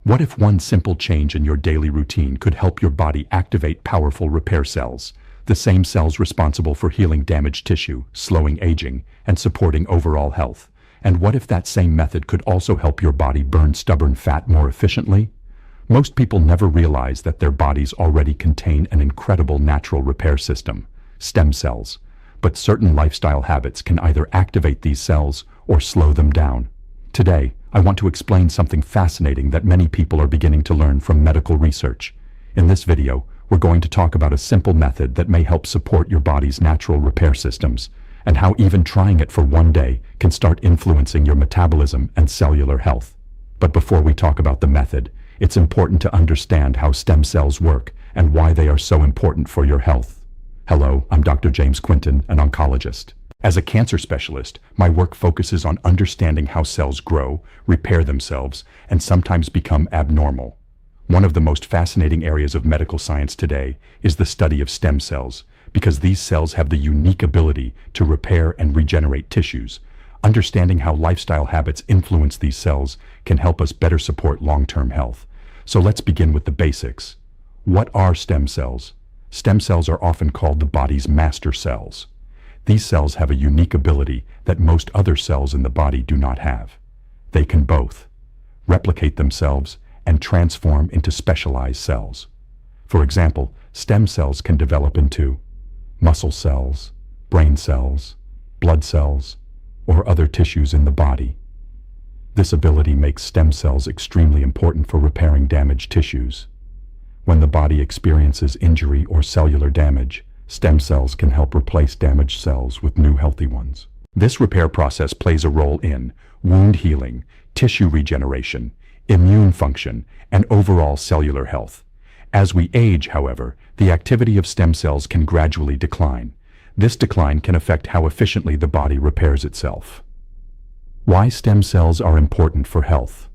What if one simple change in your daily routine could help your body activate powerful repair cells, the same cells responsible for healing damaged tissue, slowing aging, and supporting overall health? And what if that same method could also help your body burn stubborn fat more efficiently? Most people never realize that their bodies already contain an incredible natural repair system, stem cells. But certain lifestyle habits can either activate these cells or slow them down. Today, I want to explain something fascinating that many people are beginning to learn from medical research. In this video, we're going to talk about a simple method that may help support your body's natural repair systems, and how even trying it for one day can start influencing your metabolism and cellular health. But before we talk about the method, it's important to understand how stem cells work and why they are so important for your health. Hello, I'm Dr. James Quintin, an oncologist. As a cancer specialist, my work focuses on understanding how cells grow, repair themselves, and sometimes become abnormal. One of the most fascinating areas of medical science today is the study of stem cells, because these cells have the unique ability to repair and regenerate tissues. Understanding how lifestyle habits influence these cells can help us better support long-term health. So let's begin with the basics. What are stem cells? Stem cells are often called the body's master cells. These cells have a unique ability that most other cells in the body do not have. They can both replicate themselves and transform into specialized cells. For example, stem cells can develop into muscle cells, brain cells, blood cells, or other tissues in the body. This ability makes stem cells extremely important for repairing damaged tissues. When the body experiences injury or cellular damage, stem cells can help replace damaged cells with new healthy ones. This repair process plays a role in wound healing, tissue regeneration, immune function, and overall cellular health. As we age, however, the activity of stem cells can gradually decline. This decline can affect how efficiently the body repairs itself. Why stem cells are important for health?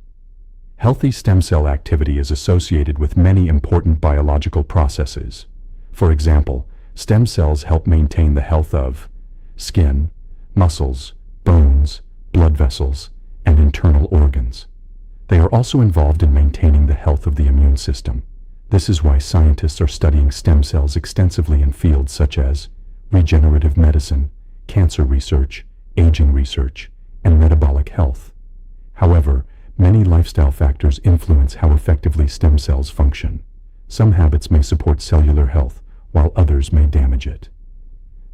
Healthy stem cell activity is associated with many important biological processes. For example, stem cells help maintain the health of skin, muscles, bones, blood vessels, and internal organs. They are also involved in maintaining the health of the immune system. This is why scientists are studying stem cells extensively in fields such as regenerative medicine, cancer research, aging research, and metabolic health. However, many lifestyle factors influence how effectively stem cells function. Some habits may support cellular health, while others may damage it.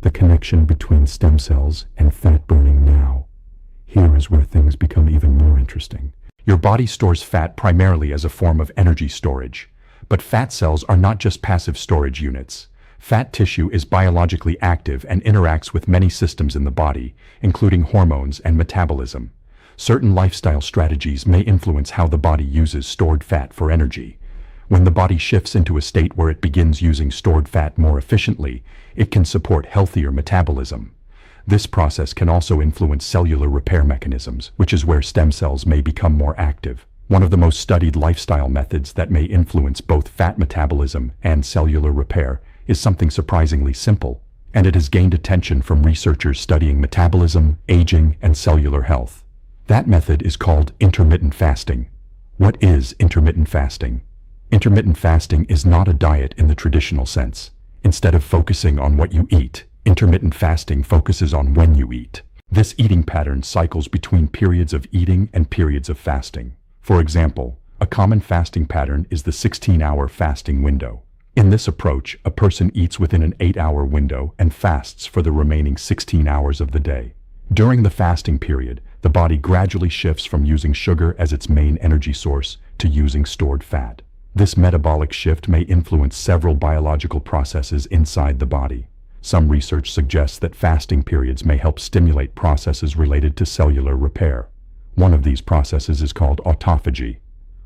The connection between stem cells and fat burning now. Here is where things become even more interesting. Your body stores fat primarily as a form of energy storage. But fat cells are not just passive storage units. Fat tissue is biologically active and interacts with many systems in the body, including hormones and metabolism. Certain lifestyle strategies may influence how the body uses stored fat for energy. When the body shifts into a state where it begins using stored fat more efficiently, it can support healthier metabolism. This process can also influence cellular repair mechanisms, which is where stem cells may become more active. One of the most studied lifestyle methods that may influence both fat metabolism and cellular repair is something surprisingly simple, and it has gained attention from researchers studying metabolism, aging, and cellular health. That method is called intermittent fasting. What is intermittent fasting? Intermittent fasting is not a diet in the traditional sense. Instead of focusing on what you eat, intermittent fasting focuses on when you eat. This eating pattern cycles between periods of eating and periods of fasting. For example, a common fasting pattern is the 16-hour fasting window. In this approach, a person eats within an 8-hour window and fasts for the remaining 16 hours of the day. During the fasting period, the body gradually shifts from using sugar as its main energy source to using stored fat. This metabolic shift may influence several biological processes inside the body. Some research suggests that fasting periods may help stimulate processes related to cellular repair. One of these processes is called autophagy.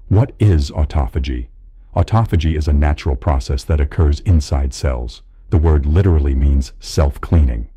What is autophagy? Autophagy is a natural process that occurs inside cells. The word literally means self-cleaning.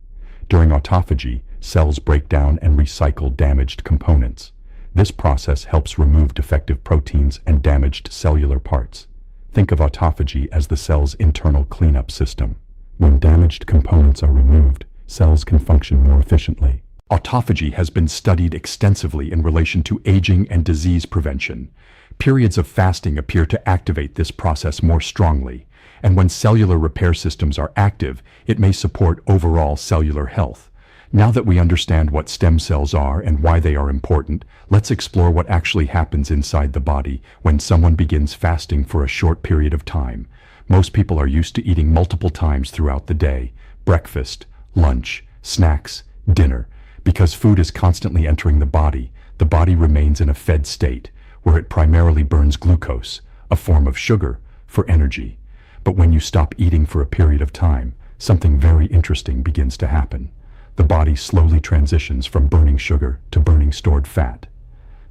During autophagy, cells break down and recycle damaged components. This process helps remove defective proteins and damaged cellular parts. Think of autophagy as the cell's internal cleanup system. When damaged components are removed, cells can function more efficiently. Autophagy has been studied extensively in relation to aging and disease prevention. Periods of fasting appear to activate this process more strongly, and when cellular repair systems are active, it may support overall cellular health. Now that we understand what stem cells are and why they are important, let's explore what actually happens inside the body when someone begins fasting for a short period of time. Most people are used to eating multiple times throughout the day: breakfast, lunch, snacks, dinner. Because food is constantly entering the body remains in a fed state, where it primarily burns glucose, a form of sugar, for energy. But when you stop eating for a period of time, something very interesting begins to happen. The body slowly transitions from burning sugar to burning stored fat.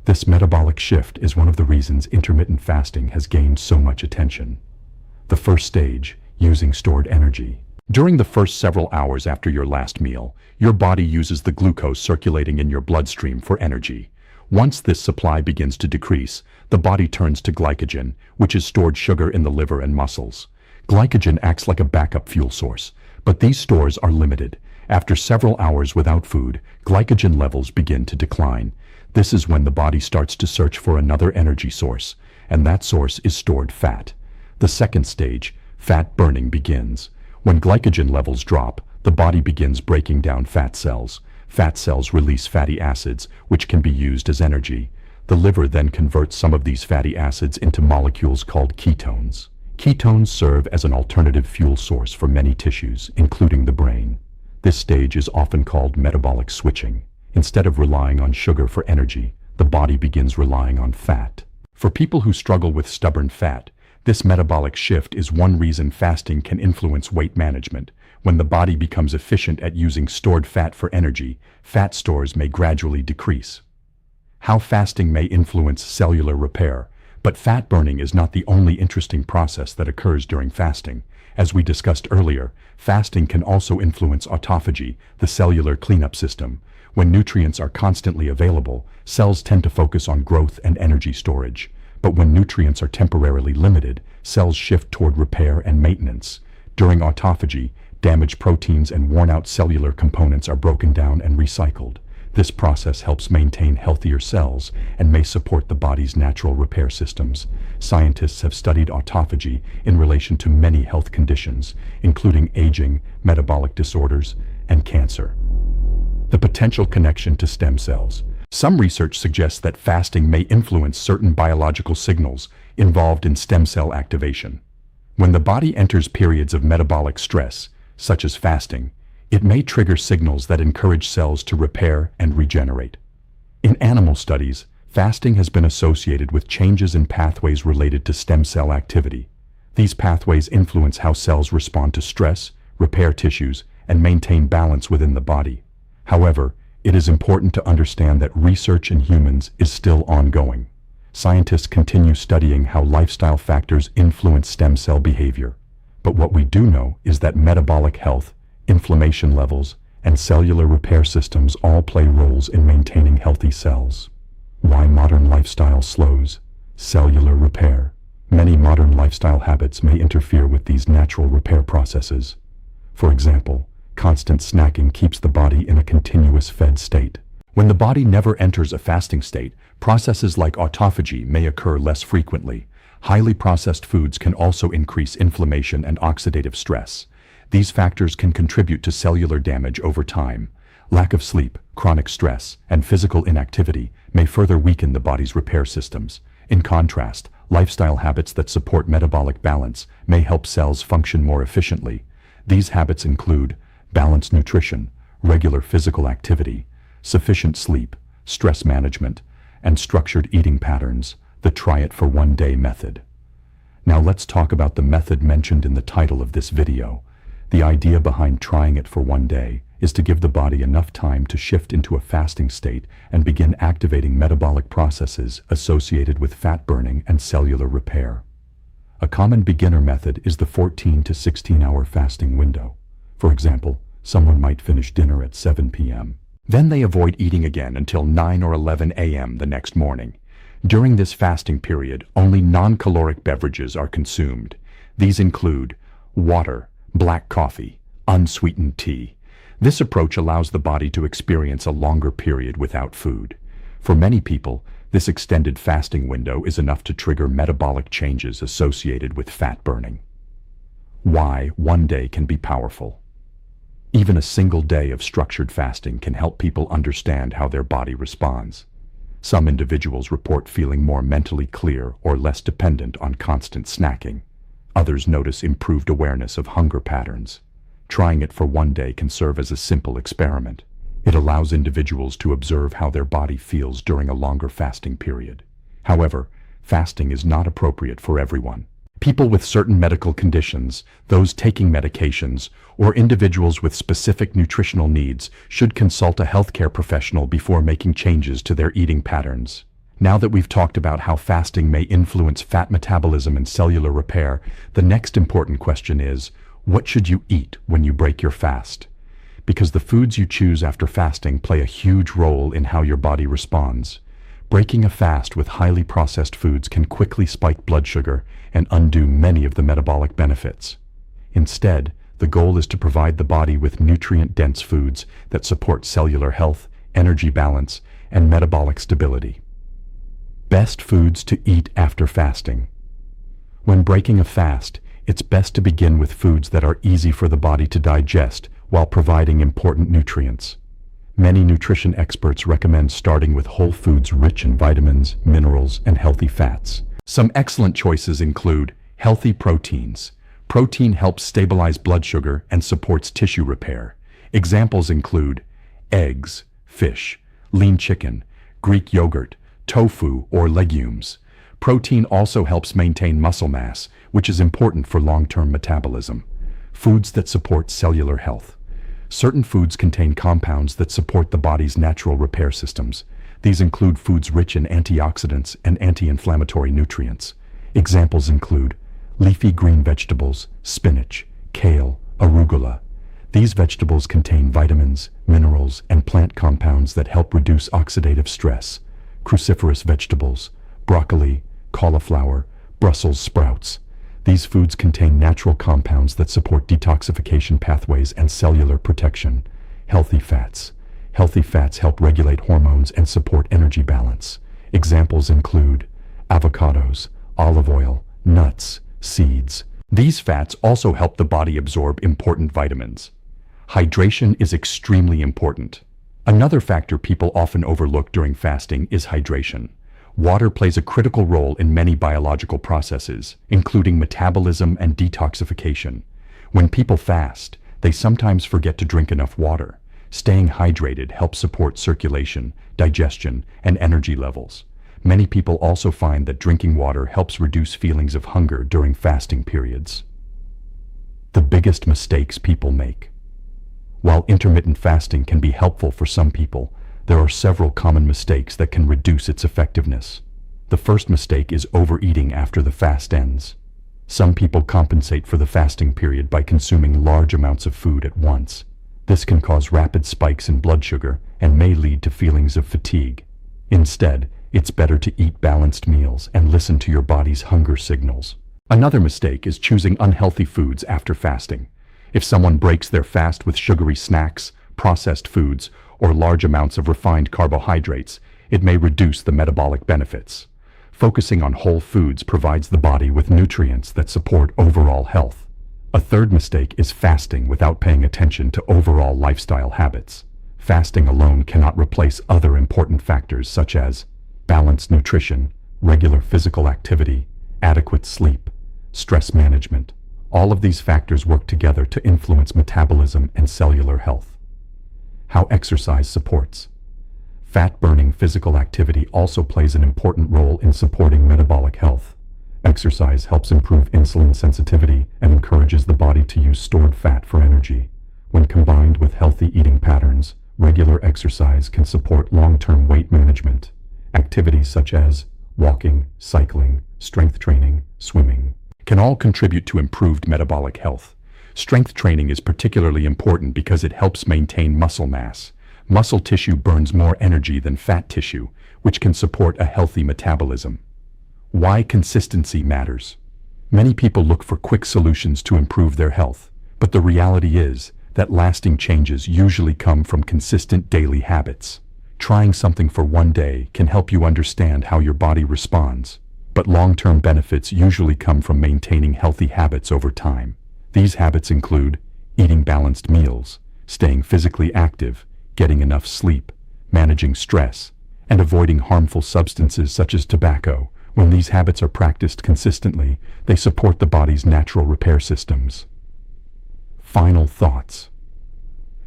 This metabolic shift is one of the reasons intermittent fasting has gained so much attention. The first stage, using stored energy. During the first several hours after your last meal, your body uses the glucose circulating in your bloodstream for energy. Once this supply begins to decrease, the body turns to glycogen, which is stored sugar in the liver and muscles. Glycogen acts like a backup fuel source, but these stores are limited. After several hours without food, glycogen levels begin to decline. This is when the body starts to search for another energy source, and that source is stored fat. The second stage, fat burning, begins. When glycogen levels drop, the body begins breaking down fat cells. Fat cells release fatty acids, which can be used as energy. The liver then converts some of these fatty acids into molecules called ketones. Ketones serve as an alternative fuel source for many tissues, including the brain. This stage is often called metabolic switching. Instead of relying on sugar for energy, the body begins relying on fat. For people who struggle with stubborn fat, this metabolic shift is one reason fasting can influence weight management. When the body becomes efficient at using stored fat for energy, fat stores may gradually decrease. How fasting may influence cellular repair. But fat burning is not the only interesting process that occurs during fasting. As we discussed earlier, fasting can also influence autophagy, the cellular cleanup system. When nutrients are constantly available, cells tend to focus on growth and energy storage. But when nutrients are temporarily limited, cells shift toward repair and maintenance. During autophagy, damaged proteins and worn-out cellular components are broken down and recycled. This process helps maintain healthier cells and may support the body's natural repair systems. Scientists have studied autophagy in relation to many health conditions, including aging, metabolic disorders, and cancer. The potential connection to stem cells. Some research suggests that fasting may influence certain biological signals involved in stem cell activation. When the body enters periods of metabolic stress, such as fasting, it may trigger signals that encourage cells to repair and regenerate. In animal studies, fasting has been associated with changes in pathways related to stem cell activity. These pathways influence how cells respond to stress, repair tissues, and maintain balance within the body. However, it is important to understand that research in humans is still ongoing. Scientists continue studying how lifestyle factors influence stem cell behavior. But what we do know is that metabolic health, inflammation levels, and cellular repair systems all play roles in maintaining healthy cells. Why modern lifestyle slows cellular repair? Many modern lifestyle habits may interfere with these natural repair processes. For example, constant snacking keeps the body in a continuous fed state. When the body never enters a fasting state, processes like autophagy may occur less frequently. Highly processed foods can also increase inflammation and oxidative stress. These factors can contribute to cellular damage over time. Lack of sleep, chronic stress, and physical inactivity may further weaken the body's repair systems. In contrast, lifestyle habits that support metabolic balance may help cells function more efficiently. These habits include balanced nutrition, regular physical activity, sufficient sleep, stress management, and structured eating patterns, the Try It for One Day method. Now let's talk about the method mentioned in the title of this video. The idea behind trying it for one day is to give the body enough time to shift into a fasting state and begin activating metabolic processes associated with fat burning and cellular repair. A common beginner method is the 14 to 16-hour fasting window. For example, someone might finish dinner at 7 p.m. Then they avoid eating again until 9 or 11 a.m. the next morning. During this fasting period, only non-caloric beverages are consumed. These include water, black coffee, unsweetened tea. This approach allows the body to experience a longer period without food. For many people, This extended fasting window is enough to trigger metabolic changes associated with fat burning. Why one day can be powerful. Even a single day of structured fasting can help people understand how their body responds. Some individuals report feeling more mentally clear or less dependent on constant snacking. Others notice improved awareness of hunger patterns. Trying it for one day can serve as a simple experiment. It allows individuals to observe how their body feels during a longer fasting period. However, fasting is not appropriate for everyone. People with certain medical conditions, those taking medications, or individuals with specific nutritional needs should consult a healthcare professional before making changes to their eating patterns. Now that we've talked about how fasting may influence fat metabolism and cellular repair, the next important question is, what should you eat when you break your fast? Because the foods you choose after fasting play a huge role in how your body responds. Breaking a fast with highly processed foods can quickly spike blood sugar and undo many of the metabolic benefits. Instead, the goal is to provide the body with nutrient-dense foods that support cellular health, energy balance, and metabolic stability. Best foods to eat after fasting. When breaking a fast, it's best to begin with foods that are easy for the body to digest while providing important nutrients. Many nutrition experts recommend starting with whole foods rich in vitamins, minerals, and healthy fats. Some excellent choices include healthy proteins. Protein helps stabilize blood sugar and supports tissue repair. Examples include eggs, fish, lean chicken, Greek yogurt, tofu, or legumes. Protein also helps maintain muscle mass, which is important for long-term metabolism. Foods that support cellular health. Certain foods contain compounds that support the body's natural repair systems. These include foods rich in antioxidants and anti-inflammatory nutrients. Examples include leafy green vegetables, spinach, kale, arugula. These vegetables contain vitamins, minerals, and plant compounds that help reduce oxidative stress. Cruciferous vegetables, broccoli, cauliflower, Brussels sprouts. These foods contain natural compounds that support detoxification pathways and cellular protection. Healthy fats. Healthy fats help regulate hormones and support energy balance. Examples include avocados, olive oil, nuts, seeds. These fats also help the body absorb important vitamins. Hydration is extremely important. Another factor people often overlook during fasting is hydration. Water plays a critical role in many biological processes, including metabolism and detoxification. When people fast, they sometimes forget to drink enough water. Staying hydrated helps support circulation, digestion, and energy levels. Many people also find that drinking water helps reduce feelings of hunger during fasting periods. The biggest mistakes people make. While intermittent fasting can be helpful for some people, there are several common mistakes that can reduce its effectiveness. The first mistake is overeating after the fast ends. Some people compensate for the fasting period by consuming large amounts of food at once. This can cause rapid spikes in blood sugar and may lead to feelings of fatigue. Instead, it's better to eat balanced meals and listen to your body's hunger signals. Another mistake is choosing unhealthy foods after fasting. If someone breaks their fast with sugary snacks, processed foods, or large amounts of refined carbohydrates, it may reduce the metabolic benefits. Focusing on whole foods provides the body with nutrients that support overall health. A third mistake is fasting without paying attention to overall lifestyle habits. Fasting alone cannot replace other important factors such as balanced nutrition, regular physical activity, adequate sleep, stress management. All of these factors work together to influence metabolism and cellular health. How exercise supports. Fat-burning physical activity also plays an important role in supporting metabolic health. Exercise helps improve insulin sensitivity and encourages the body to use stored fat for energy. When combined with healthy eating patterns, regular exercise can support long-term weight management. Activities such as walking, cycling, strength training, swimming can all contribute to improved metabolic health. Strength training is particularly important because it helps maintain muscle mass. Muscle tissue burns more energy than fat tissue, which can support a healthy metabolism. Why consistency matters. Many people look for quick solutions to improve their health, but the reality is that lasting changes usually come from consistent daily habits. Trying something for one day can help you understand how your body responds, but long-term benefits usually come from maintaining healthy habits over time. These habits include eating balanced meals, staying physically active, getting enough sleep, managing stress, and avoiding harmful substances such as tobacco. When these habits are practiced consistently, they support the body's natural repair systems. Final thoughts.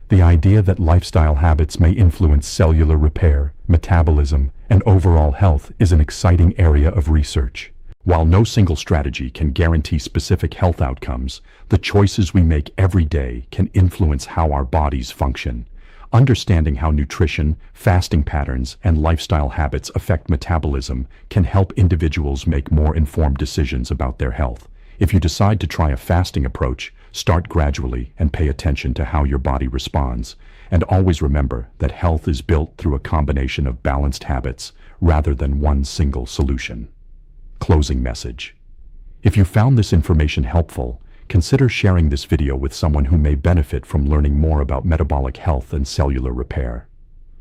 The idea that lifestyle habits may influence cellular repair, metabolism, and overall health is an exciting area of research. While no single strategy can guarantee specific health outcomes, the choices we make every day can influence how our bodies function. Understanding how nutrition, fasting patterns, and lifestyle habits affect metabolism can help individuals make more informed decisions about their health. If you decide to try a fasting approach, start gradually and pay attention to how your body responds. And always remember that health is built through a combination of balanced habits rather than one single solution. Closing message. If you found this information helpful, consider sharing this video with someone who may benefit from learning more about metabolic health and cellular repair.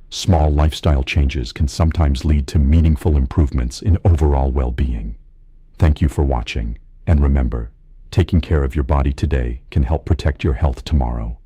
Small lifestyle changes can sometimes lead to meaningful improvements in overall well-being. Thank you for watching, and remember, taking care of your body today can help protect your health tomorrow.